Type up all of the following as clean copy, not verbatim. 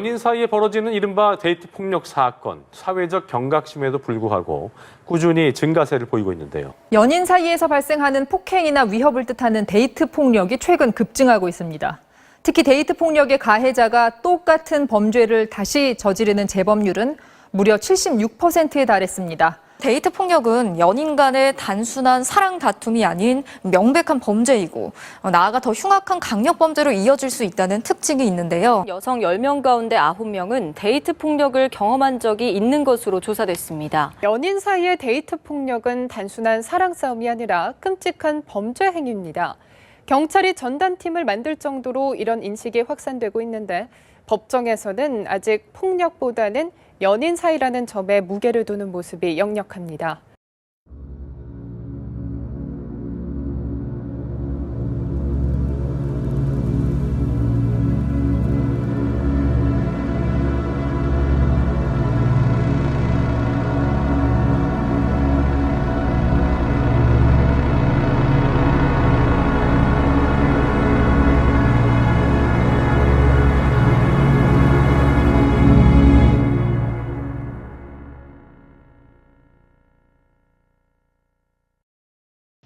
연인 사이에 벌어지는 이른바 데이트 폭력 사건, 사회적 경각심에도 불구하고 꾸준히 증가세를 보이고 있는데요. 연인 사이에서 발생하는 폭행이나 위협을 뜻하는 데이트 폭력이 최근 급증하고 있습니다. 특히 데이트 폭력의 가해자가 똑같은 범죄를 다시 저지르는 재범률은 무려 76%에 달했습니다. 데이트 폭력은 연인 간의 단순한 사랑 다툼이 아닌 명백한 범죄이고 나아가 더 흉악한 강력 범죄로 이어질 수 있다는 특징이 있는데요. 여성 10명 가운데 9명은 데이트 폭력을 경험한 적이 있는 것으로 조사됐습니다. 연인 사이의 데이트 폭력은 단순한 사랑 싸움이 아니라 끔찍한 범죄 행위입니다. 경찰이 전담팀을 만들 정도로 이런 인식이 확산되고 있는데 법정에서는 아직 폭력보다는 연인 사이라는 점에 무게를 두는 모습이 역력합니다.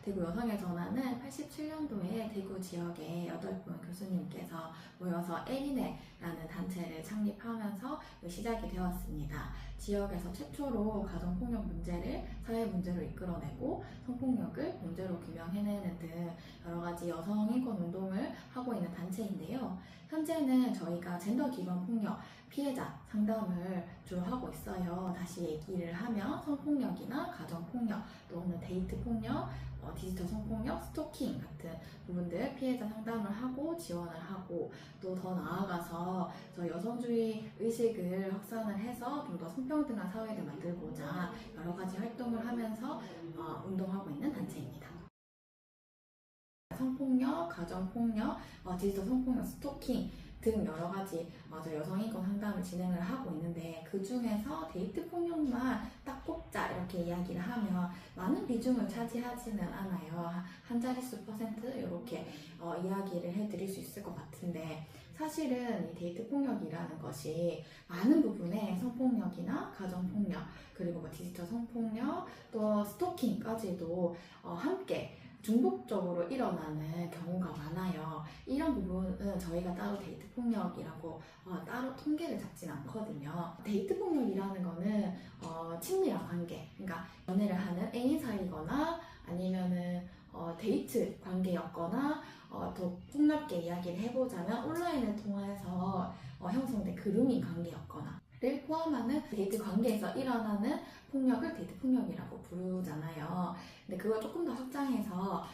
대구 여성의 전화는 87년도에 대구 지역의 8분 교수님께서 모여서 에리네라는 단체를 창립하면서 시작이 되었습니다. 지역에서 최초로 가정폭력 문제를 사회 문제로 이끌어내고 성폭력을 범죄로 규명해내는 등 여러 가지 여성 인권 운동을 하고 있는 단체인데요. 현재는 저희가 젠더 기반 폭력 피해자 상담을 주로 하고 있어요. 다시 얘기를 하면 성폭력이나 가정폭력 또는 데이트 폭력, 디지털 성폭력, 스토킹 같은 부분들 피해자 상담을 하고 지원을 하고 또 더 나아가서 저 여성주의 의식을 확산을 해서 좀 더 성평등한 사회를 만들고자 여러 가지 활동을 하면서 운동하고 있는 단체입니다. 성폭력, 가정폭력, 디지털 성폭력, 스토킹 등 여러 가지 여성인권 상담을 진행을 하고 있는데 그 중에서 데이트 폭력만 딱 꼽자 이렇게 이야기를 하면 많은 비중을 차지하지는 않아요. 한 자릿수 퍼센트 이렇게 이야기를 해드릴 수 있을 것 같은데 사실은 이 데이트 폭력이라는 것이 많은 부분에 성폭력이나 가정폭력 그리고 디지털 성폭력 또 스토킹까지도 함께 중복적으로 일어나는 경우가 많아요. 이런 부분은 저희가 따로 데이트 폭력이라고 따로 통계를 잡진 않거든요. 데이트 폭력이라는 거는 친밀한 관계, 그러니까 연애를 하는 애인 사이거나 아니면은 데이트 관계였거나 더 폭넓게 이야기를 해보자면 온라인을 통해서 형성된 그루밍 관계였거나 를 포함하는 데이트 관계에서 일어나는 폭력을 데이트 폭력이라고 부르잖아요. 근데 그걸 조금 더 확장해서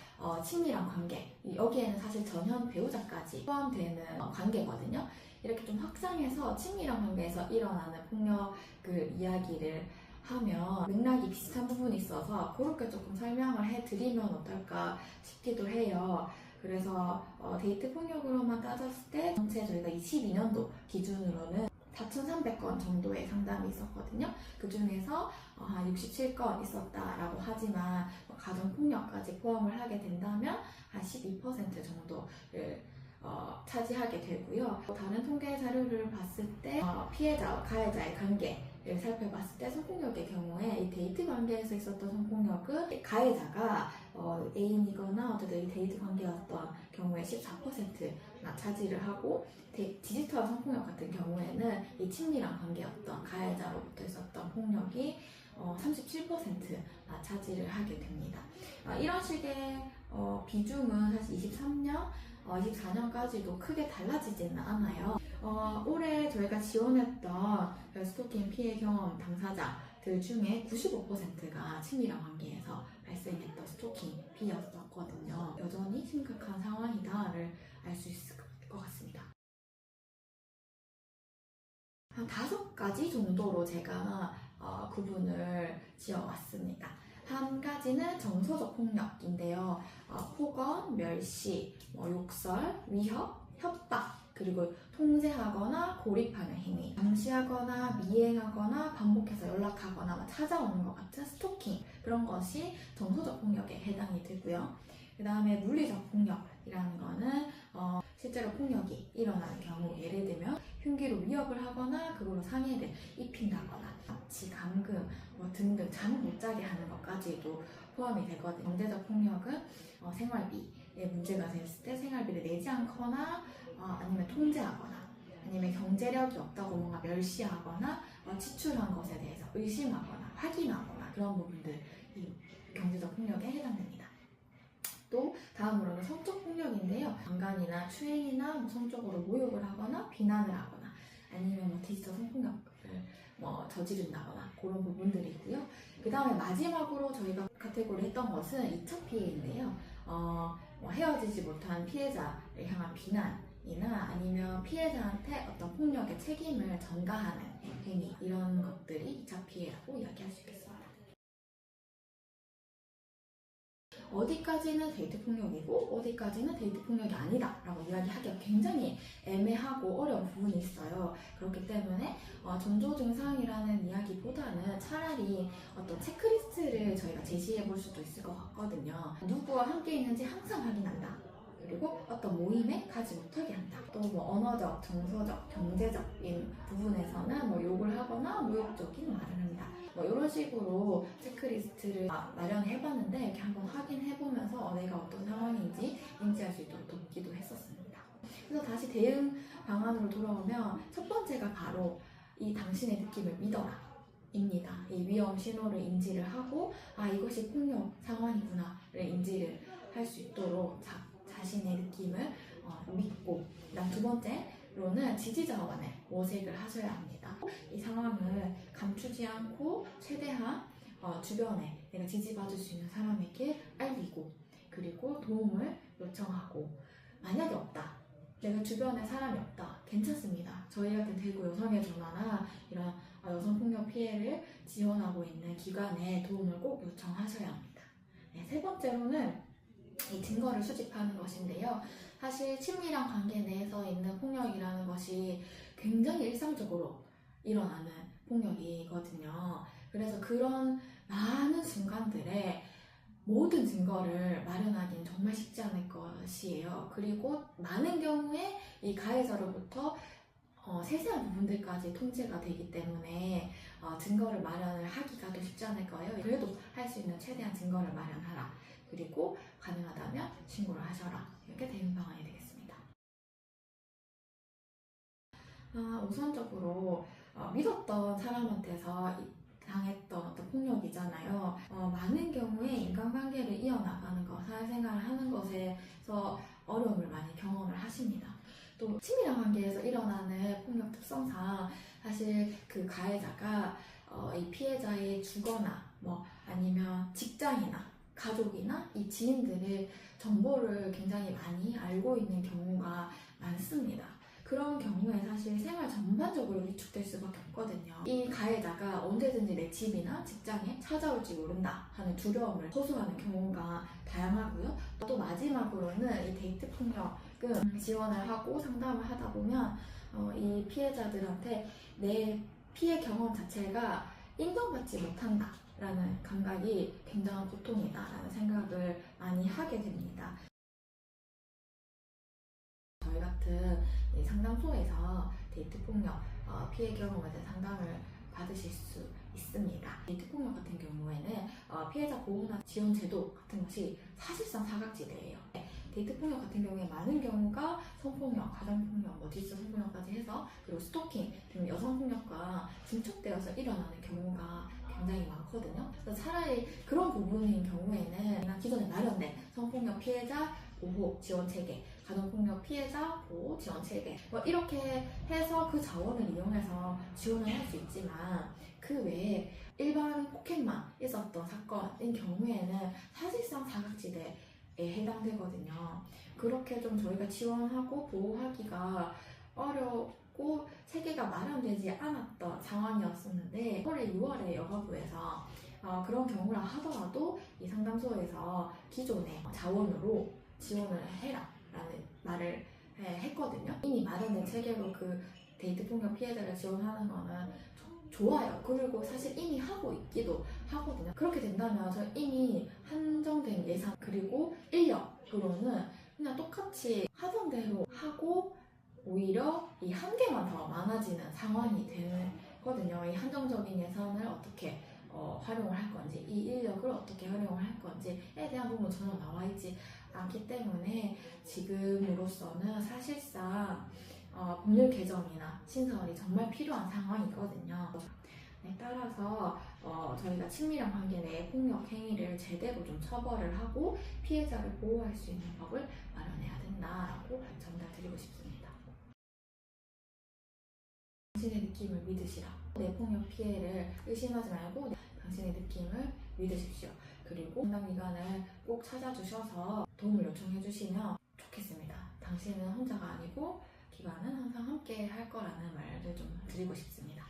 친밀한 관계, 여기에는 사실 전현 배우자까지 포함되는 관계거든요. 이렇게 좀 확장해서 친밀한 관계에서 일어나는 폭력을 이야기를 하면 맥락이 비슷한 부분이 있어서 그렇게 조금 설명을 해드리면 어떨까 싶기도 해요. 그래서 데이트 폭력으로만 따졌을 때 전체 저희가 22년도 기준으로는 4,300건 정도의 상담이 있었거든요. 그 중에서 한 67건 있었다라고 하지만 가정폭력까지 포함을 하게 된다면 한 12% 정도를 차지하게 되고요. 다른 통계 자료를 봤을 때 피해자와 가해자의 관계를 살펴봤을 때 성폭력의 경우에 이 데이트 관계에서 있었던 성폭력은 가해자가 애인이거나 어쨌든 이 데이트 관계였던 경우에 14%나 차지를 하고 디지털 성폭력 같은 경우에는 이 친밀한 관계였던 가해자로부터 있었던 폭력이 37%나 차지를 하게 됩니다. 이런 식의 비중은 사실 23년, 24년까지도 크게 달라지지는 않아요. 올해 저희가 지원했던 스토킹 피해 경험 당사자들 중에 95%가 친밀한 관계에서 발생했던 스토킹 피해였었거든요. 여전히 심각한 상황이다를 알 수 있을 것 같습니다. 한 5가지 정도로 제가 구분을 지어왔습니다. 한 가지는 정서적 폭력인데요. 폭언, 멸시, 욕설, 위협, 협박, 그리고 통제하거나 고립하는 행위, 감시하거나 미행하거나 반복해서 연락하거나 찾아오는 것 같은 스토킹, 그런 것이 정서적 폭력에 해당이 되고요. 그 다음에 물리적 폭력이라는 거는 실제로 폭력이 일어나는 경우, 예를 들면 흉기로 위협을 하거나 그걸로 상해를 입힌다거나 납치, 감금 등등 잠 못 자게 하는 것까지도 포함이 되거든요. 경제적 폭력은 생활비에 문제가 됐을 때 생활비를 내지 않거나 아니면 통제하거나 아니면 경제력이 없다고 뭔가 멸시하거나 지출한 것에 대해서 의심하거나 확인하거나 그런 부분들이 경제적 폭력에 해당됩니다. 또 다음으로는 성적 폭력인데요. 강간이나 추행이나 성적으로 모욕을 하거나 비난을 하거나 아니면 디지털 성폭력을 저지른다거나 그런 부분들이고요. 그 다음에 마지막으로 저희가 카테고리 했던 것은 2차 피해인데요. 헤어지지 못한 피해자를 향한 비난이나 아니면 피해자한테 어떤 폭력의 책임을 전가하는 행위, 이런 것들이 2차 피해라고 이야기할 수 있겠습니다. 어디까지는 데이트 폭력이고 어디까지는 데이트 폭력이 아니다 라고 이야기하기가 굉장히 애매하고 어려운 부분이 있어요. 그렇기 때문에 전조 증상이라는 이야기보다는 차라리 어떤 체크리스트를 저희가 제시해 볼 수도 있을 것 같거든요. 누구와 함께 있는지 항상 확인한다. 그리고 어떤 모임에 가지 못하게 한다. 또 언어적, 정서적, 경제적인 부분에서는 욕을 하거나 모욕적인 말을 한다. 이런 식으로 체크리스트를 마련해봤는데 이렇게 한번 확인해보면서 내가 어떤 상황인지 인지할 수 있도록 돕기도 했었습니다. 그래서 다시 대응 방안으로 돌아오면 첫 번째가 바로 이 당신의 느낌을 믿어라 입니다. 이 위험 신호를 인지를 하고 이것이 폭력 상황이구나를 인지를 할 수 있도록 자신의 느낌을 믿고, 그다음 두 번째로는 지지 자원을 모색을 하셔야 합니다. 이 상황을 감추지 않고 최대한 주변에 내가 지지받을 수 있는 사람에게 알리고, 그리고 도움을 요청하고, 만약에 없다, 내가 주변에 사람이 없다, 괜찮습니다. 저희 같은 대구 여성의 전화나 이런 여성폭력 피해를 지원하고 있는 기관에 도움을 꼭 요청하셔야 합니다. 네, 세 번째로는 이 증거를 수집하는 것인데요. 사실 친밀한 관계 내에서 있는 폭력이라는 것이 굉장히 일상적으로 일어나는 폭력이거든요. 그래서 그런 많은 순간들에 모든 증거를 마련하기는 정말 쉽지 않을 것이에요. 그리고 많은 경우에 이 가해자로부터 세세한 부분들까지 통제가 되기 때문에 증거를 마련을 하기가 더 쉽지 않을 거예요. 그래도 할 수 있는 최대한 증거를 마련하라. 그리고 가능하다면 신고를 하셔라. 이렇게 대응 방안이 되겠습니다. 우선적으로 믿었던 사람한테서 당했던 어떤 폭력이잖아요. 많은 경우에 인간관계를 이어나가는 것, 사회생활을 하는 것에서 어려움을 많이 경험을 하십니다. 또 친밀한 관계에서 일어나는 폭력 특성상 사실 그 가해자가 이 피해자의 주거나 아니면 직장이나 가족이나 이 지인들의 정보를 굉장히 많이 알고 있는 경우가 많습니다. 그런 경우에 사실 생활 전반적으로 위축될 수밖에 없거든요. 이 가해자가 언제든지 내 집이나 직장에 찾아올지 모른다 하는 두려움을 호소하는 경우가 다양하고요. 또 마지막으로는 이 데이트 폭력은 지원을 하고 상담을 하다 보면 이 피해자들한테 내 피해 경험 자체가 인정받지 못한다 라는 감각이 굉장한 고통이다 라는 생각을 많이 하게 됩니다. 저희 같은 상담소에서 데이트 폭력 피해 경험에 대한 상담을 받으실 수 있습니다. 데이트 폭력 같은 경우에는 피해자 보호나 지원 제도 같은 것이 사실상 사각지대예요. 데이트 폭력 같은 경우에 많은 경우가 성폭력, 가정폭력, 디지털 성폭력까지 해서, 그리고 스토킹 등 여성폭력과 중첩되어서 일어나는 경우가 굉장히 많거든요. 그래서 차라리 그런 부분인 경우에는 기존에 마련된 성폭력 피해자 보호 지원 체계, 가정폭력 피해자 보호 지원 체계 이렇게 해서 그 자원을 이용해서 지원을 할 수 있지만, 그 외에 일반 폭행만 있었던 사건인 경우에는 사실상 사각지대에 해당되거든요. 그렇게 좀 저희가 지원하고 보호하기가 어렵고 체계가 마련되지 않았던 상황이었었는데, 올해 6월에 여가부에서 그런 경우라 하더라도 이 상담소에서 기존의 자원으로 지원을 해라 라는 말을 했거든요. 이미 마련된 체계로 그 데이트 폭력 피해자를 지원하는 거는 좋아요. 그리고 사실 이미 하고 있기도 하거든요. 그렇게 된다면 저 이미 한정된 예산 그리고 인력으로는 그냥 똑같이 하던 대로 하고 오히려 이 한계만 더 많아지는 상황이 되거든요. 이 한정적인 예산을 어떻게 활용을 할 건지, 이 인력을 어떻게 활용을 할 건지에 대한 부분은 전혀 나와 있지 않기 때문에 지금으로서는 사실상 법률 개정이나 신설이 정말 필요한 상황이거든요. 따라서 저희가 친밀한 관계 내의 폭력 행위를 제대로 좀 처벌을 하고 피해자를 보호할 수 있는 법을 마련해야 된다라고 전달드리고 싶습니다. 당신의 느낌을 믿으시라. 내 폭력 피해를 의심하지 말고 당신의 느낌을 믿으십시오. 그리고 상담기관을 꼭 찾아주셔서 도움을 요청해 주시면 좋겠습니다. 당신은 혼자가 아니고 기관은 항상 함께 할 거라는 말을 좀 드리고 싶습니다.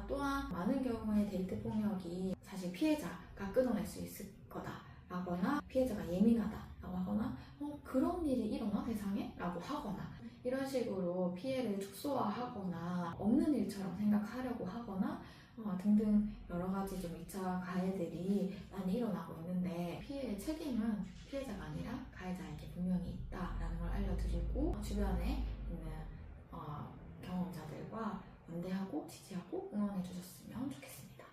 또한 많은 경우에 데이트 폭력이 사실 피해자가 끊어낼 수 있을 거다라거나 피해자가 예민하다라고 하거나 그런 일이 일어나 세상에? 라고 하거나 이런 식으로 피해를 축소화하거나 없는 일처럼 생각하려고 하거나 등등 여러 가지 좀 2차 가해들이 많이 일어나고 있는데 피해의 책임은 피해자가 아니라 가해자에게 분명히 있다라는 걸 알려드리고 주변에 있는 경험자들과 연대하고 지지하고 응원해 주셨으면 좋겠습니다.